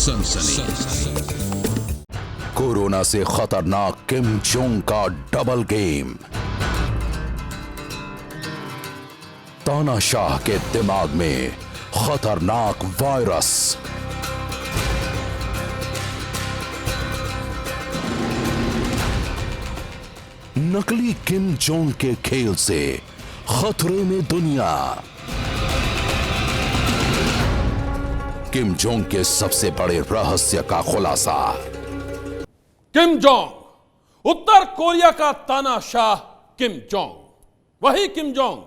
सनसनी। कोरोना से खतरनाक किम जोंग का डबल गेम। तानाशाह के दिमाग में खतरनाक वायरस। नकली किम जोंग के खेल से खतरे में दुनिया। किम जोंग के सबसे बड़े रहस्य का खुलासा। किम जोंग, उत्तर कोरिया का तानाशाह किम जोंग, वही किम जोंग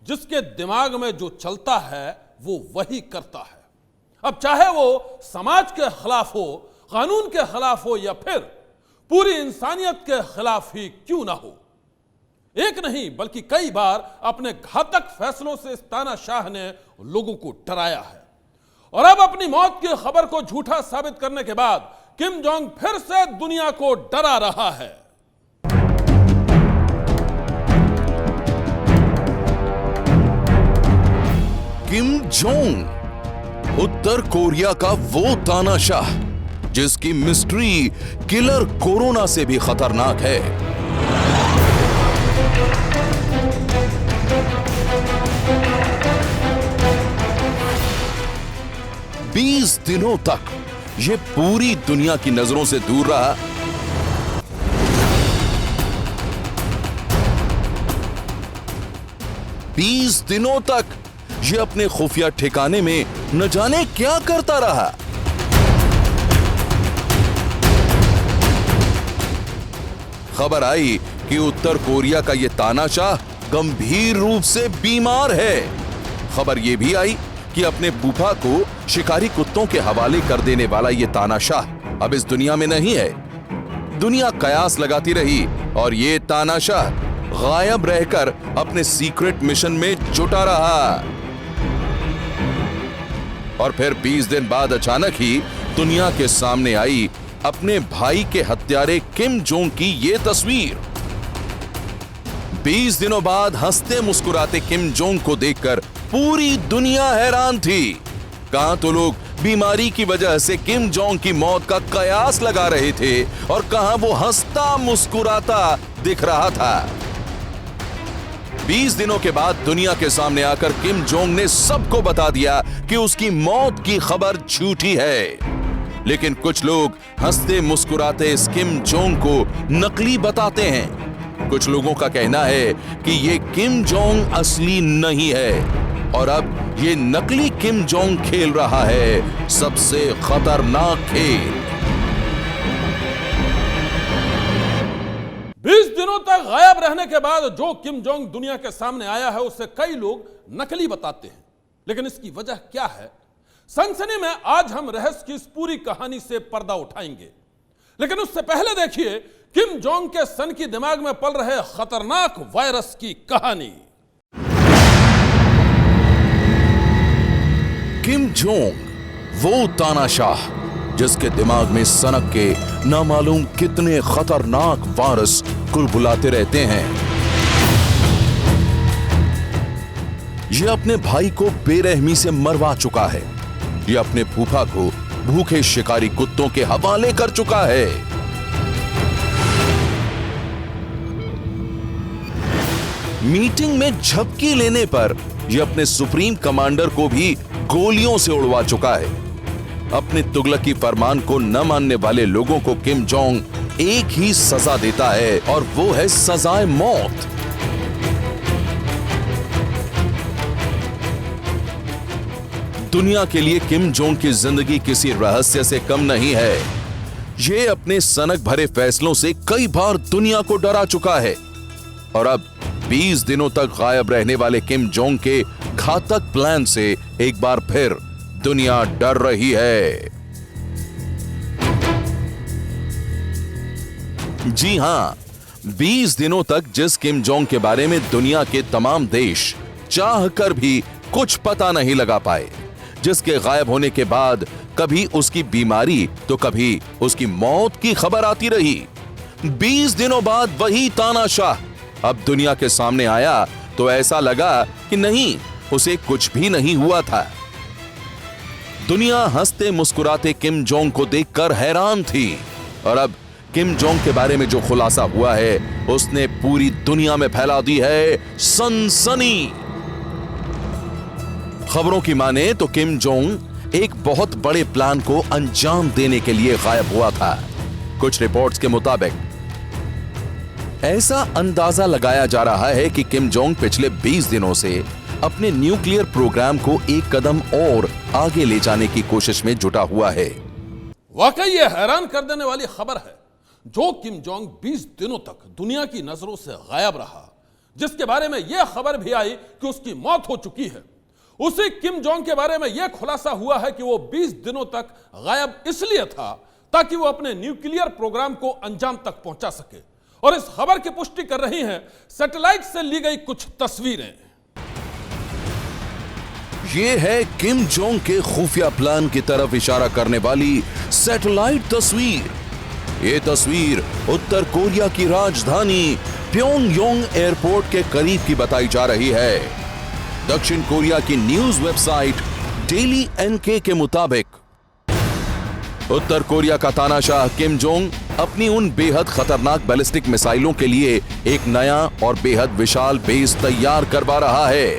जिसके दिमाग में जो चलता है वो वही करता है। अब चाहे वो समाज के खिलाफ हो, कानून के खिलाफ हो या फिर पूरी इंसानियत के खिलाफ ही क्यों ना हो। एक नहीं बल्कि कई बार अपने घातक फैसलों से इस तानाशाह ने लोगों को डराया है और अब अपनी मौत की खबर को झूठा साबित करने के बाद किम जोंग फिर से दुनिया को डरा रहा है। किम जोंग, उत्तर कोरिया का वो तानाशाह जिसकी मिस्ट्री किलर कोरोना से भी खतरनाक है। बीस दिनों तक ये पूरी दुनिया की नजरों से दूर रहा। बीस दिनों तक ये अपने खुफिया ठिकाने में न जाने क्या करता रहा। खबर आई कि उत्तर कोरिया का यह तानाशाह गंभीर रूप से बीमार है। खबर यह भी आई कि अपने फूफा को शिकारी कुत्तों के हवाले कर देने वाला यह तानाशाह अब इस दुनिया में नहीं है। दुनिया कयास लगाती रही और यह तानाशाह गायब रहकर अपने सीक्रेट मिशन में जुटा रहा। और फिर 20 दिन बाद अचानक ही दुनिया के सामने आई अपने भाई के हत्यारे किम जोंग की यह तस्वीर। 20 दिनों बाद हंसते मुस्कुराते किम जोंग को देखकर पूरी दुनिया हैरान थी। कहां तो लोग बीमारी की वजह से किम जोंग की मौत का कयास लगा रहे थे और कहां वो हंसता मुस्कुराता दिख रहा था। 20 दिनों के बाद दुनिया के सामने आकर किम जोंग ने सबको बता दिया कि उसकी मौत की खबर झूठी है। लेकिन कुछ लोग हंसते मुस्कुराते इस किम जोंग को नकली बताते हैं। कुछ लोगों का कहना है कि ये किम जोंग असली नहीं है और अब ये नकली किम जोंग खेल रहा है सबसे खतरनाक खेल। 20 दिनों तक गायब रहने के बाद जो किम जोंग दुनिया के सामने आया है उसे कई लोग नकली बताते हैं। लेकिन इसकी वजह क्या है? सनसनी में आज हम रहस्य की इस पूरी कहानी से पर्दा उठाएंगे। लेकिन उससे पहले देखिए किम जोंग के सन की दिमाग में पल रहे खतरनाक वायरस की कहानी। किम जोंग, वो तानाशाह जिसके दिमाग में सनक के नामालूम कितने खतरनाक वायरस कुलबुलाते रहते हैं। ये अपने भाई को बेरहमी से मरवा चुका है। ये अपने फूफा को भूखे शिकारी कुत्तों के हवाले कर चुका है। मीटिंग में झपकी लेने पर यह अपने सुप्रीम कमांडर को भी गोलियों से उड़वा चुका है। अपने तुगलकी फरमान को न मानने वाले लोगों को किम जोंग एक ही सजा देता है और वो है सजाए मौत। दुनिया के लिए किम जोंग की जिंदगी किसी रहस्य से कम नहीं है। ये अपने सनक भरे फैसलों से कई बार दुनिया को डरा चुका है और अब 20 दिनों तक गायब रहने वाले किम जोंग के घातक प्लान से एक बार फिर दुनिया डर रही है। जी हां, 20 दिनों तक जिस किम जोंग के बारे में दुनिया के तमाम देश चाहकर भी कुछ पता नहीं लगा पाए, जिसके गायब होने के बाद कभी उसकी बीमारी तो कभी उसकी मौत की खबर आती रही, 20 दिनों बाद वही तानाशाह अब दुनिया के सामने आया तो ऐसा लगा कि नहीं, उसे कुछ भी नहीं हुआ था। दुनिया हंसते मुस्कुराते किम जोंग को देखकर हैरान थी और अब किम जोंग के बारे में जो खुलासा हुआ है उसने पूरी दुनिया में फैला दी है सनसनी। खबरों की माने तो किम जोंग एक बहुत बड़े प्लान को अंजाम देने के लिए गायब हुआ था। कुछ रिपोर्ट्स के मुताबिक ऐसा अंदाजा लगाया जा रहा है कि किम जोंग पिछले 20 दिनों से अपने न्यूक्लियर प्रोग्राम को एक कदम और आगे ले जाने की कोशिश में जुटा हुआ है। वाकई यह हैरान कर देने वाली खबर है। जो किम जोंग 20 दिनों तक दुनिया की नजरों से गायब रहा, जिसके बारे में यह खबर भी आई कि उसकी मौत हो चुकी है, उसी किम जोंग के बारे में यह खुलासा हुआ है कि वो 20 दिनों तक गायब इसलिए था ताकि वो अपने न्यूक्लियर प्रोग्राम को अंजाम तक पहुंचा सके। और इस खबर की पुष्टि कर रही हैं सैटेलाइट से ली गई कुछ तस्वीरें। ये है किम जोंग के खुफिया प्लान की तरफ इशारा करने वाली सैटेलाइट तस्वीर। ये तस्वीर उत्तर कोरिया की राजधानी प्योंगयांग एयरपोर्ट के करीब की बताई जा रही है। दक्षिण कोरिया की न्यूज वेबसाइट डेली एनके के मुताबिक उत्तर कोरिया का तानाशाह किम जोंग अपनी उन बेहद खतरनाक बैलिस्टिक मिसाइलों के लिए एक नया और बेहद विशाल बेस तैयार करवा रहा है।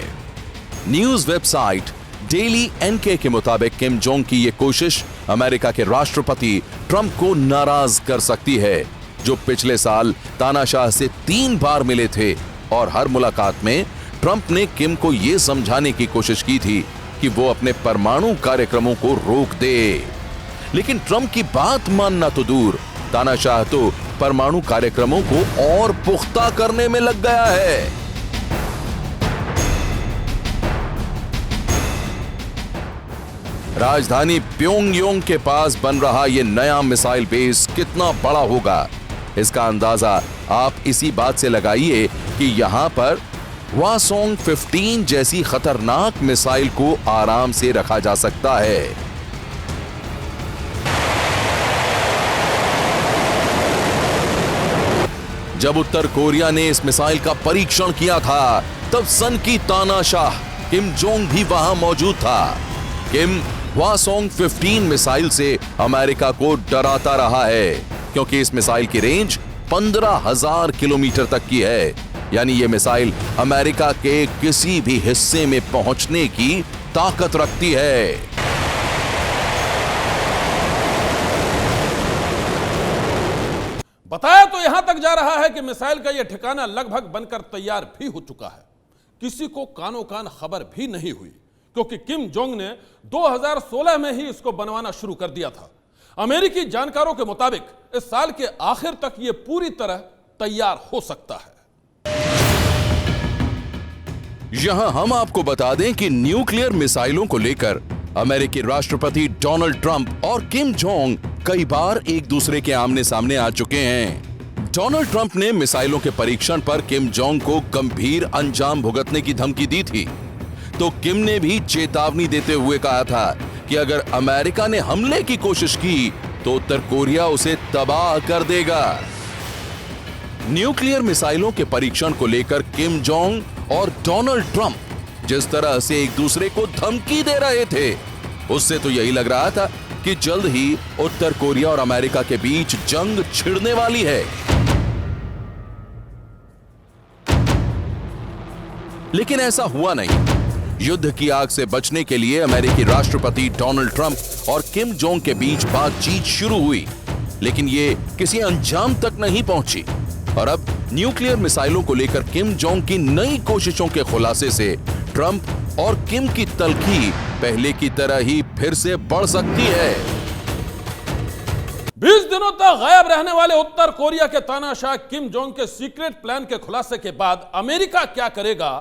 न्यूज वेबसाइट डेली एनके के मुताबिक किम जोंग की यह कोशिश अमेरिका के राष्ट्रपति ट्रंप को नाराज कर सकती है, जो पिछले साल तानाशाह से 3 बार मिले थे और हर मुलाकात में ट्रंप ने किम को यह समझाने की कोशिश की थी कि वो अपने परमाणु कार्यक्रमों को रोक दे। लेकिन ट्रंप की बात मानना तो दूर, तानाशाह तो परमाणु कार्यक्रमों को और पुख्ता करने में लग गया है। राजधानी प्योंगयांग के पास बन रहा यह नया मिसाइल बेस कितना बड़ा होगा, इसका अंदाजा आप इसी बात से लगाइए कि यहां पर हवासोंग 15 जैसी खतरनाक मिसाइल को आराम से रखा जा सकता है। जब उत्तर कोरिया ने इस मिसाइल का परीक्षण किया था तब सन की तानाशाह किम जोंग भी वहां मौजूद था। किम हवासोंग 15 मिसाइल से अमेरिका को डराता रहा है क्योंकि इस मिसाइल की रेंज 15,000 किलोमीटर तक की है, यानी यह मिसाइल अमेरिका के किसी भी हिस्से में पहुंचने की ताकत रखती है। बताया तो यहां तक जा रहा है कि मिसाइल का यह ठिकाना लगभग बनकर तैयार भी हो चुका है। किसी को कानो कान खबर भी नहीं हुई क्योंकि किम जोंग ने 2016 में ही इसको बनवाना शुरू कर दिया था। अमेरिकी जानकारों के मुताबिक इस साल के आखिर तक यह पूरी तरह तैयार हो सकता है। यहां हम आपको बता दें कि न्यूक्लियर मिसाइलों को लेकर अमेरिकी राष्ट्रपति डोनाल्ड ट्रंप और किम जोंग कई बार एक दूसरे के आमने सामने आ चुके हैं। डोनाल्ड ट्रंप ने मिसाइलों के परीक्षण पर किम जोंग को गंभीर अंजाम भुगतने की धमकी दी थी, तो किम ने भी चेतावनी देते हुए कहा था कि अगर अमेरिका ने हमले की कोशिश की तो उत्तर कोरिया उसे तबाह कर देगा। न्यूक्लियर मिसाइलों के परीक्षण को लेकर किम जोंग और डोनाल्ड ट्रंप जिस तरह से एक दूसरे को धमकी दे रहे थे, उससे तो यही लग रहा था कि जल्द ही उत्तर कोरिया और अमेरिका के बीच जंग छिड़ने वाली है। लेकिन ऐसा हुआ नहीं। युद्ध की आग से बचने के लिए अमेरिकी राष्ट्रपति डोनाल्ड ट्रंप और किम जोंग के बीच बातचीत शुरू हुई, लेकिन ये किसी अंजाम तक नहीं पहुंची। और अब न्यूक्लियर मिसाइलों को लेकर किम जोंग की नई कोशिशों के खुलासे से ट्रंप और किम की तल्खी पहले की तरह ही फिर से बढ़ सकती है। 20 दिनों तक गायब रहने वाले उत्तर कोरिया के तानाशाह किम जोंग के सीक्रेट प्लान के खुलासे के बाद अमेरिका क्या करेगा,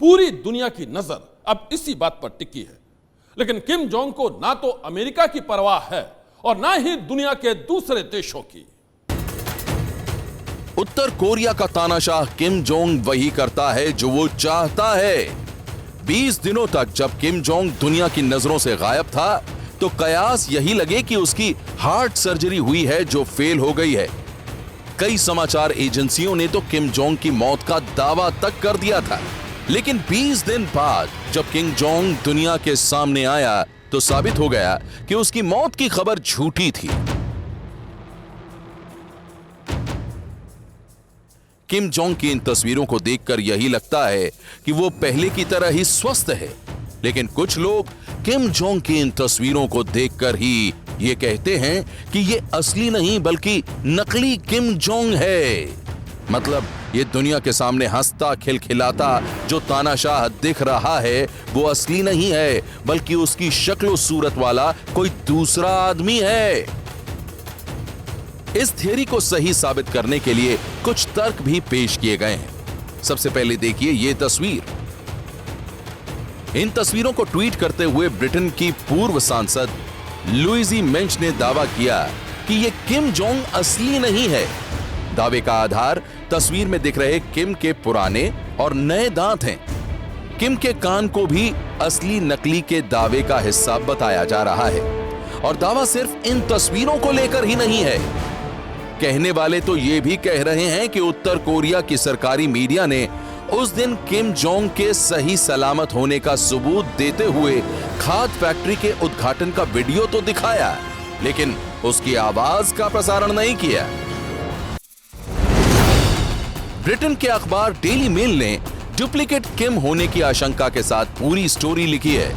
पूरी दुनिया की नजर अब इसी बात पर टिकी है। लेकिन किम जोंग को ना तो अमेरिका की परवाह है और ना ही दुनिया के दूसरे देशों की। उत्तर कोरिया का तानाशाह किम जोंग वही करता है जो वो चाहता है। 20 दिनों तक जब किम जोंग दुनिया की नजरों से गायब था तो कयास यही लगे कि उसकी हार्ट सर्जरी हुई है जो फेल हो गई है। कई समाचार एजेंसियों ने तो किम जोंग की मौत का दावा तक कर दिया था। लेकिन 20 दिन बाद जब किम जोंग दुनिया के सामने आया तो साबित हो गया कि उसकी मौत की खबर झूठी थी। किम जोंग की इन तस्वीरों को देखकर यही लगता है कि वो पहले की तरह ही स्वस्थ है, लेकिन कुछ लोग किम जोंग की इन तस्वीरों को देखकर ही ये कहते हैं कि ये असली नहीं बल्कि नकली किम जोंग है। मतलब ये दुनिया के सामने हंसता खिलखिलाता जो तानाशाह दिख रहा है वो असली नहीं है, बल्कि उसकी शक्ल सूरत वाला कोई दूसरा आदमी है। इस थियरी को सही साबित करने के लिए कुछ तर्क भी पेश किए गए हैं। सबसे पहले देखिए ये तस्वीर। इन तस्वीरों को ट्वीट करते हुए ब्रिटेन की पूर्व सांसद लुइजी मेंच ने दावा किया कि ये किम जोंग असली नहीं है। दावे का आधार तस्वीर में दिख रहे किम के पुराने और नए दांत हैं। किम के कान को भी असली नकली के दावे का हिस्सा बताया जा रहा है, और दावा सिर्फ इन तस्वीरों को लेकर ही नहीं है। कहने वाले तो ये भी कह रहे हैं कि उत्तर कोरिया की सरकारी मीडिया ने उस दिन किम जोंग के सही सलामत होने का सबूत देते हुए खाद फैक्ट्री के उद्घाटन का वीडियो तो दिखाया, लेकिन उसकी आवाज का प्रसारण नहीं किया। ब्रिटेन के अखबार डेली मेल ने डुप्लीकेट किम होने की आशंका के साथ पूरी स्टोरी लिखी है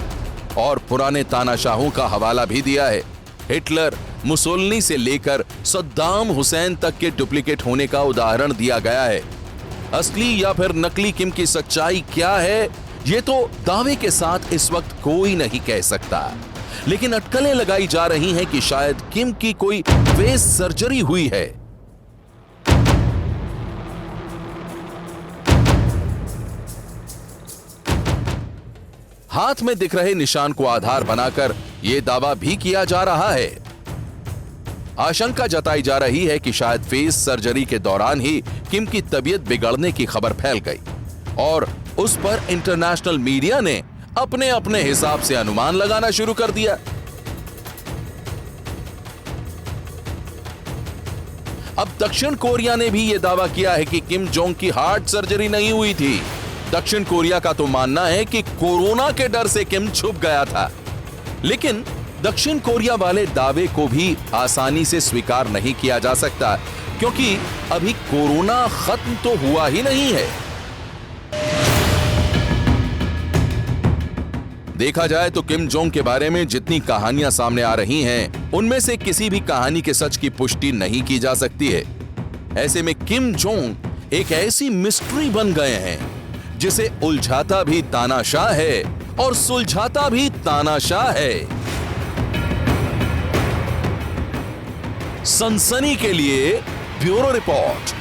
और पुराने तानाशाहों का हवाला भी दिया है। हिटलर, मुसोलिनी से लेकर सद्दाम हुसैन तक के डुप्लीकेट होने का उदाहरण दिया गया है। असली या फिर नकली किम की सच्चाई क्या है, ये तो दावे के साथ इस वक्त कोई नहीं कह सकता, लेकिन अटकलें लगाई जा रही हैं कि शायद किम की कोई फेस सर्जरी हुई है। हाथ में दिख रहे निशान को आधार बनाकर यह दावा भी किया जा रहा है। आशंका जताई जा रही है कि शायद फेस सर्जरी के दौरान ही किम की तबीयत बिगड़ने की खबर फैल गई और उस पर इंटरनेशनल मीडिया ने अपने अपने हिसाब से अनुमान लगाना शुरू कर दिया। अब दक्षिण कोरिया ने भी यह दावा किया है कि किम जोंग की हार्ट सर्जरी नहीं हुई थी। दक्षिण कोरिया का तो मानना है कि कोरोना के डर से किम छुप गया था, लेकिन दक्षिण कोरिया वाले दावे को भी आसानी से स्वीकार नहीं किया जा सकता, क्योंकि अभी कोरोना खत्म तो हुआ ही नहीं है। देखा जाए तो किम जोंग के बारे में जितनी कहानियां सामने आ रही हैं, उनमें से किसी भी कहानी के सच की पुष्टि नहीं की जा सकती है। ऐसे में किम जोंग एक ऐसी मिस्ट्री बन गए हैं जिसे उलझाता भी तानाशाह है और सुलझाता भी तानाशाह है। सनसनी के लिए ब्यूरो रिपोर्ट।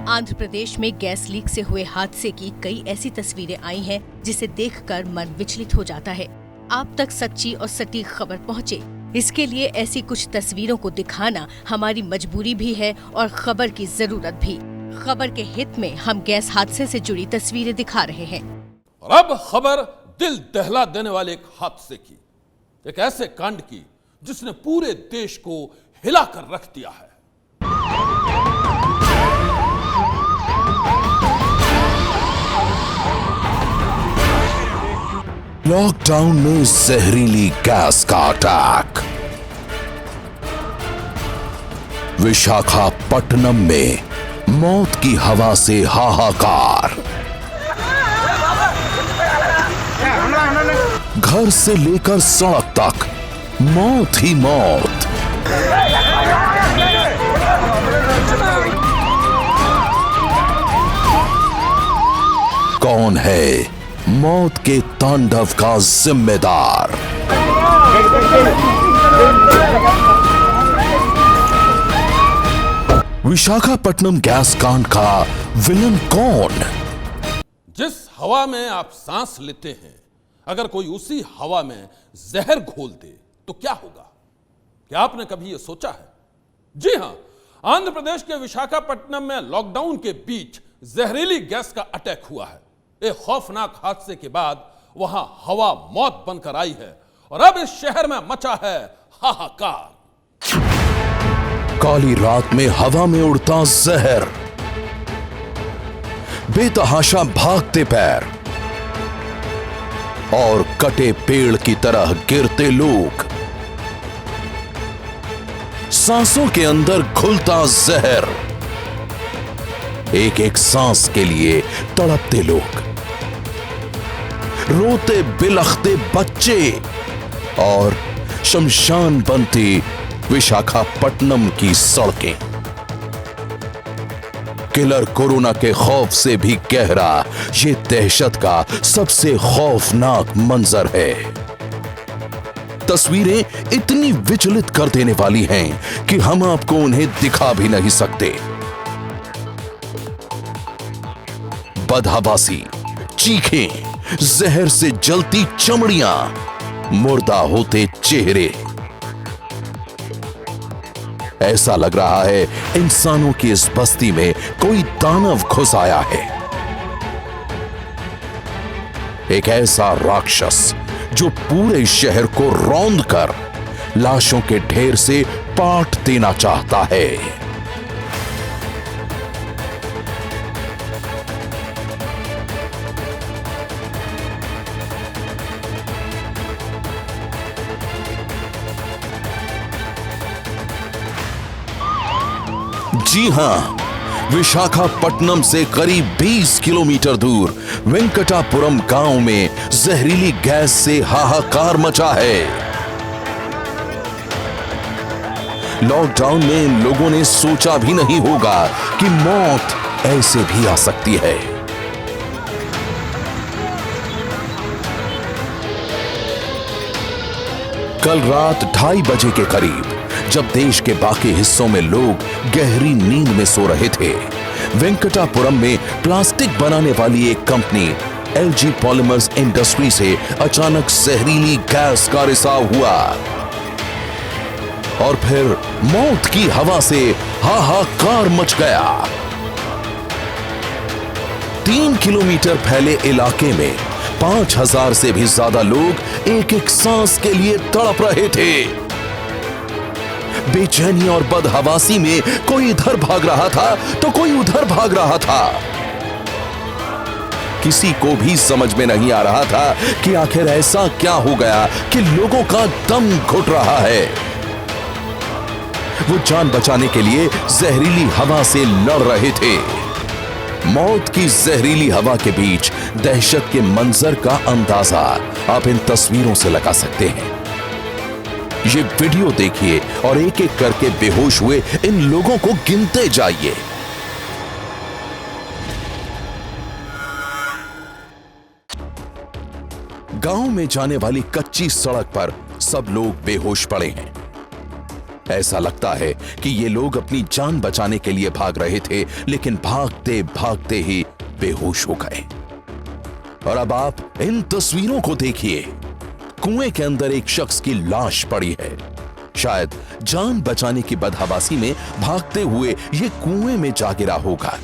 आंध्र प्रदेश में गैस लीक से हुए हादसे की कई ऐसी तस्वीरें आई हैं जिसे देखकर मन विचलित हो जाता है। आप तक सच्ची और सटीक खबर पहुंचे, इसके लिए ऐसी कुछ तस्वीरों को दिखाना हमारी मजबूरी भी है और खबर की जरूरत भी। खबर के हित में हम गैस हादसे से जुड़ी तस्वीरें दिखा रहे हैं। और अब खबर दिल दहला देने वाले एक हादसे की, एक ऐसे कांड की जिसने पूरे देश को हिलाकर रख दिया है। लॉकडाउन में जहरीली गैस का अटैक। विशाखापट्टनम में मौत की हवा से हाहाकार। घर से लेकर सड़क तक मौत ही मौत। कौन है मौत के तांडव का जिम्मेदार? विशाखापट्टनम गैस कांड का विलन कौन? जिस हवा में आप सांस लेते हैं, अगर कोई उसी हवा में जहर घोल दे तो क्या होगा? क्या आपने कभी यह सोचा है? जी हां, आंध्र प्रदेश के विशाखापट्टनम में लॉकडाउन के बीच जहरीली गैस का अटैक हुआ है। एक खौफनाक हादसे के बाद वहां हवा मौत बनकर आई है और अब इस शहर में मचा है हाहाकार। काली रात में हवा में उड़ता जहर, बेतहाशा भागते पैर, और कटे पेड़ की तरह गिरते लोग, सांसों के अंदर घुलता जहर, एक एक सांस के लिए तड़पते लोग, रोते बिलखते बच्चे और शमशान बनती विशाखापट्टनम की सड़कें। किलर कोरोना के खौफ से भी गहरा ये दहशत का सबसे खौफनाक मंजर है। तस्वीरें इतनी विचलित कर देने वाली हैं कि हम आपको उन्हें दिखा भी नहीं सकते। बदहवासी, चीखें, जहर से जलती चमड़ियां, मुर्दा होते चेहरे। ऐसा लग रहा है इंसानों की इस बस्ती में कोई दानव घुस आया है, एक ऐसा राक्षस जो पूरे शहर को रौंदकर लाशों के ढेर से पाट देना चाहता है। जी हां, विशाखापट्टनम से करीब 20 किलोमीटर दूर वेंकटापुरम गांव में जहरीली गैस से हाहाकार मचा है। लॉकडाउन में इन लोगों ने सोचा भी नहीं होगा कि मौत ऐसे भी आ सकती है। कल रात 2:30 बजे के करीब जब देश के बाकी हिस्सों में लोग गहरी नींद में सो रहे थे, वेंकटापुरम में प्लास्टिक बनाने वाली एक कंपनी LG पॉलीमर्स इंडस्ट्री से अचानक जहरीली गैस का रिसाव हुआ और फिर मौत की हवा से हाहाकार मच गया। 3 किलोमीटर फैले इलाके में 5000 से भी ज्यादा लोग एक एक सांस के लिए तड़प रहे थे। बेचैनी और बदहवासी में कोई इधर भाग रहा था तो कोई उधर भाग रहा था। किसी को भी समझ में नहीं आ रहा था कि आखिर ऐसा क्या हो गया कि लोगों का दम घुट रहा है। वो जान बचाने के लिए जहरीली हवा से लड़ रहे थे। मौत की जहरीली हवा के बीच दहशत के मंजर का अंदाजा आप इन तस्वीरों से लगा सकते हैं। ये वीडियो देखिए और एक एक करके बेहोश हुए इन लोगों को गिनते जाइए। गांव में जाने वाली कच्ची सड़क पर सब लोग बेहोश पड़े हैं। ऐसा लगता है कि ये लोग अपनी जान बचाने के लिए भाग रहे थे, लेकिन भागते भागते ही बेहोश हो गए। और अब आप इन तस्वीरों को देखिए। कुएं के अंदर एक शख्स की लाश पड़ी है। शायद जान बचाने की बदहवासी में भागते हुए ये कुएं में जा गिरा होगा।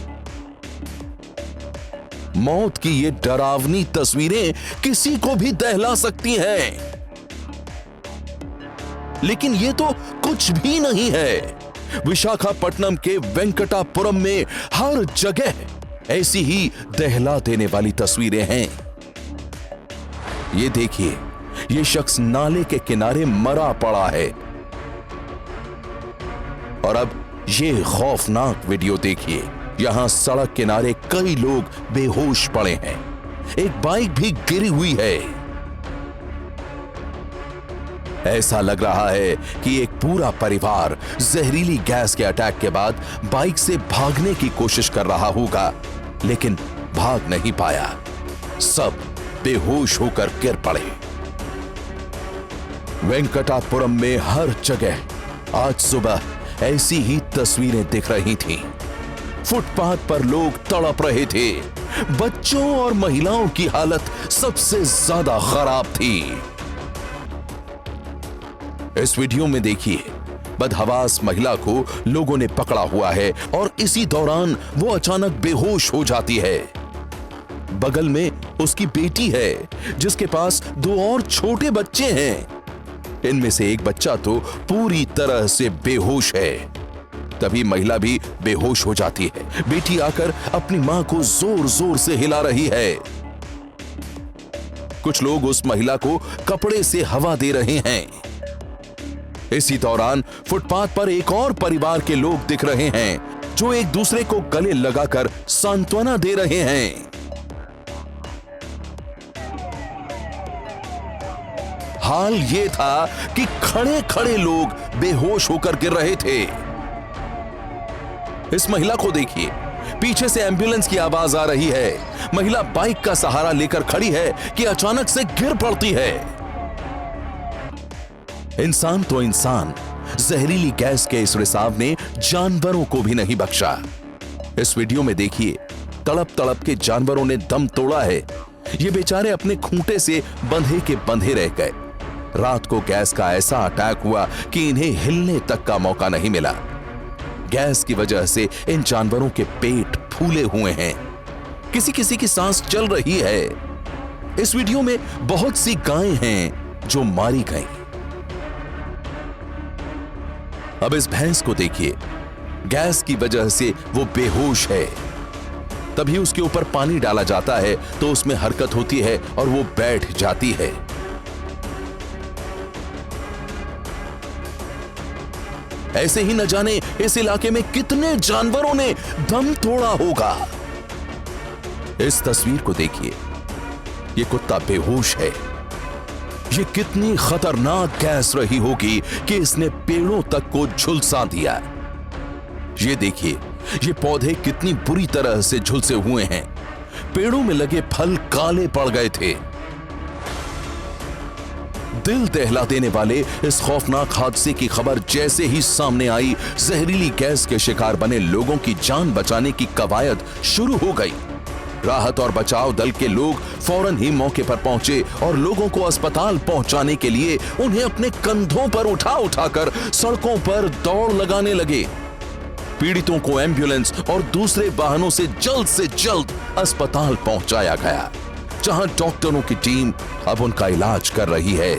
मौत की ये डरावनी तस्वीरें किसी को भी दहला सकती हैं, लेकिन ये तो कुछ भी नहीं है। विशाखापट्टनम के वेंकटापुरम में हर जगह ऐसी ही दहला देने वाली तस्वीरें हैं। ये देखिए, ये शख्स नाले के किनारे मरा पड़ा है। और अब ये खौफनाक वीडियो देखिए। यहां सड़क किनारे कई लोग बेहोश पड़े हैं। एक बाइक भी गिरी हुई है। ऐसा लग रहा है कि एक पूरा परिवार जहरीली गैस के अटैक के बाद बाइक से भागने की कोशिश कर रहा होगा, लेकिन भाग नहीं पाया। सब बेहोश होकर गिर पड़े। वेंकटापुरम में हर जगह आज सुबह ऐसी ही तस्वीरें दिख रही थीं। फुटपाथ पर लोग तड़प रहे थे। बच्चों और महिलाओं की हालत सबसे ज्यादा खराब थी। इस वीडियो में देखिए, बदहवास महिला को लोगों ने पकड़ा हुआ है और इसी दौरान वो अचानक बेहोश हो जाती है। बगल में उसकी बेटी है, जिसके पास 2 और छोटे बच्चे हैं। इनमें से एक बच्चा तो पूरी तरह से बेहोश है। तभी महिला भी बेहोश हो जाती है। बेटी आकर अपनी मां को जोर जोर से हिला रही है। कुछ लोग उस महिला को कपड़े से हवा दे रहे हैं। इसी दौरान फुटपाथ पर एक और परिवार के लोग दिख रहे हैं जो एक दूसरे को गले लगाकर सांत्वना दे रहे हैं। हाल ये था कि खड़े खड़े लोग बेहोश होकर गिर रहे थे। इस महिला को देखिए, पीछे से एम्बुलेंस की आवाज आ रही है। महिला बाइक का सहारा लेकर खड़ी है कि अचानक से गिर पड़ती है। इंसान तो इंसान, जहरीली गैस के इस रिसाव ने जानवरों को भी नहीं बख्शा। इस वीडियो में देखिए, तड़प तड़प के जानवरों ने दम तोड़ा है। ये बेचारे अपने खूंटे से बंधे के बंधे रह गए। रात को गैस का ऐसा अटैक हुआ कि इन्हें हिलने तक का मौका नहीं मिला। गैस की वजह से इन जानवरों के पेट फूले हुए हैं। किसी किसी की सांस चल रही है। इस वीडियो में बहुत सी गायें हैं जो मारी गईं। अब इस भैंस को देखिए, गैस की वजह से वो बेहोश है। तभी उसके ऊपर पानी डाला जाता है तो उसमें हरकत होती है और वो बैठ जाती है। ऐसे ही न जाने इस इलाके में कितने जानवरों ने दम तोड़ा होगा। इस तस्वीर को देखिए, ये कुत्ता बेहोश है। ये कितनी खतरनाक गैस रही होगी कि इसने पेड़ों तक को झुलसा दिया। ये देखिए, ये पौधे कितनी बुरी तरह से झुलसे हुए हैं। पेड़ों में लगे फल काले पड़ गए थे। दिल दहला देने वाले इस खौफनाक हादसे की खबर जैसे ही सामने आई, जहरीली गैस के शिकार बने लोगों की जान बचाने की कवायद शुरू हो गई। राहत और बचाव दल के लोग फौरन ही मौके पर पहुंचे और लोगों को अस्पताल पहुंचाने के लिए उन्हें अपने कंधों पर उठा उठाकर सड़कों पर दौड़ लगाने लगे। पीड़ितों को एम्बुलेंस और दूसरे वाहनों से जल्द अस्पताल पहुंचाया गया, जहां डॉक्टरों की टीम अब उनका इलाज कर रही है।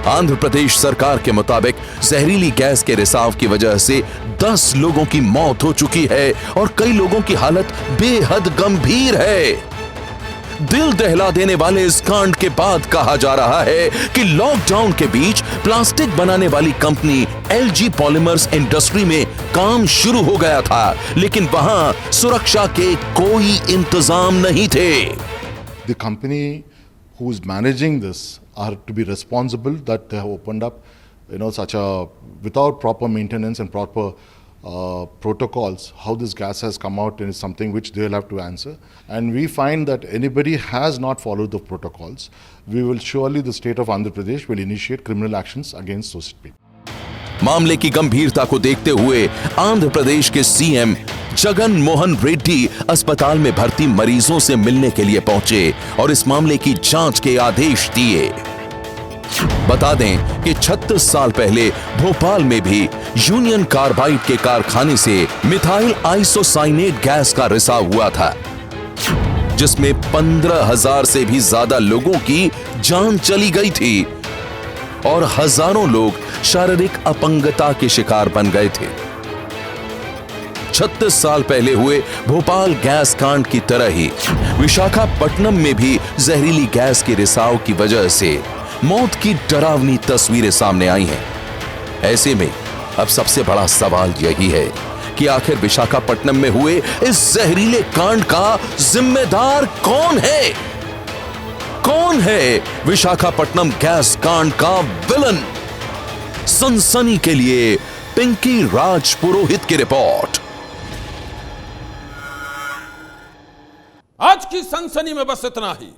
आंध्र प्रदेश सरकार के मुताबिक जहरीली गैस के रिसाव की वजह से 10 लोगों की मौत हो चुकी है और कई लोगों की हालत बेहद गंभीर है। दिल दहला देने वाले इस कांड के बाद कहा जा रहा है कि लॉकडाउन के बीच प्लास्टिक बनाने वाली कंपनी LG पॉलीमर्स इंडस्ट्री में काम शुरू हो गया था, लेकिन वहां सुरक्षा के कोई इंतजाम नहीं थे। The company who is managing this are to be responsible that they have opened up, such a without proper maintenance and proper protocols. How this gas has come out is something which they will have to answer. And we find that anybody has not followed the protocols, we will surely, the state of Andhra Pradesh will initiate criminal actions against those people. मामले की गंभीरता को देखते हुए आंध्र प्रदेश के CM Jagan Mohan Reddy अस्पताल में भर्ती मरीजों से मिलने के लिए पहुंचे और इस मामले की जांच के आदेश दिए। बता दें कि 36 साल पहले भोपाल में भी यूनियन कार्बाइड के कारखाने से मिथाइल आइसोसाइनेट गैस का रिसाव हुआ था, जिसमें 15,000 से भी ज्यादा लोगों की जान चली गई थी और हजारों लोग शारीरिक अपंगता के शिकार बन गए थे। 36 साल पहले हुए भोपाल गैस कांड की तरह ही विशाखापट्टनम में भी जहरीली गैस के रिसाव की वजह से मौत की डरावनी तस्वीरें सामने आई हैं। ऐसे में अब सबसे बड़ा सवाल यही है कि आखिर विशाखापट्टनम में हुए इस जहरीले कांड का जिम्मेदार कौन है? कौन है विशाखापट्टनम गैस कांड का विलन? सनसनी के लिए पिंकी राज पुरोहित की रिपोर्ट। आज की सनसनी में बस इतना ही।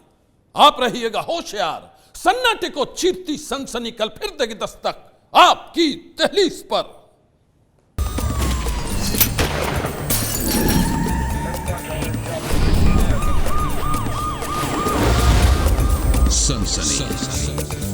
आप रहिएगा होशियार। सन्नाटे को चीरती सनसनी कल फिर देगी दस्तक आपकी दहलीज पर। सनसनी